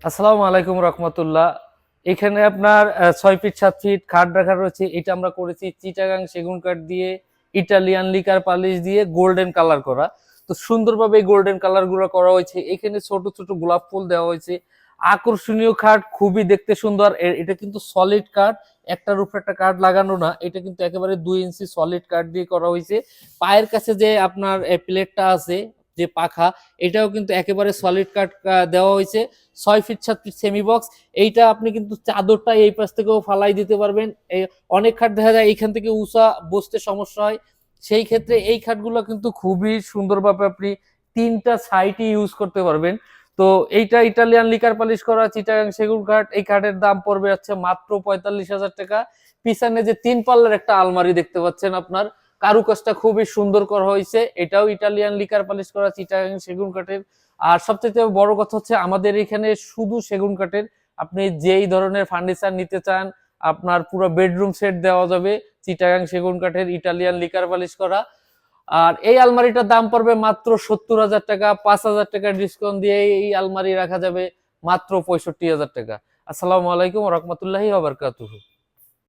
আসসালামু আলাইকুম রহমতুল্লাহ। এখানে আপনার 6 ফিট 7 ফিট খাট রাখা রয়েছে। এটা আমরা করেছি চিটাগাং সেগুন কাঠ দিয়ে, ইটালিয়ান লিকার পালিশ দিয়ে গোল্ডেন কালার করা। তো সুন্দরভাবে গোল্ডেন কালার গুলো করা হয়েছে। এখানে ছোট ছোট গোলাপ ফুল দেওয়া হয়েছে। আকর্ষণীয় খাট, খুবই দেখতে সুন্দর। এটা কিন্তু সলিড কাঠ, একটার উপর একটা কাঠ লাগানো না, এটা কিন্তু একেবারে 2 ইঞ্চি সলিড কাঠ দিয়ে করা হয়েছে। পায়ের কাছে যে আপনার প্লেটটা আছে, যে পাখা, এটাও কিন্তু একেবারে সলিড কাঠ দেওয়া হয়েছে। 6 ফিট 7 ফিট সেমি বক্স। এইটা আপনি কিন্তু চাদরটা এই পাশ থেকেও ফালাই দিতে পারবেন। অনেক খাট দেখা যায় এইখান থেকে উঁচা বসতে সমস্যা হয়, সেই ক্ষেত্রে এই খাটগুলো কিন্তু খুবই সুন্দরভাবে আপনি 3টা সাইডই ইউজ করতে পারবেন। তো এইটা ইটালিয়ান লিকার পালিশ করা চিটাগাং সেগুন কাঠ। এই কাঠের দাম পড়বে হচ্ছে মাত্র 45,000 টাকা। পিছনে যে 3 পাল্লার একটা আলমারি দেখতে পাচ্ছেন, আপনার কারুকাজটা খুবই সুন্দর করা হয়েছে। এটাও ইটালিয়ান লিকার পালিশ করা চিটাগাং সেগুন কাঠের। আর সবচেয়ে বড় কথা হচ্ছে আমাদের এখানে শুধু সেগুন কাঠের, আপনি যেই ধরনের ফার্নিচার নিতে চান, আপনার পুরো বেডরুম সেট দেওয়া যাবে চিটাগাং সেগুন কাঠের ইটালিয়ান লিকার পালিশ করা। আর এই আলমারিটার দাম পড়বে মাত্র 70,000 টাকা। 5,000 টাকা ডিসকাউন্ট দিয়ে এই আলমারি রাখা যাবে মাত্র 65,000 টাকা। আসসালামু আলাইকুম রহমতুল্লাহি ওয়া বারাকাতুহু।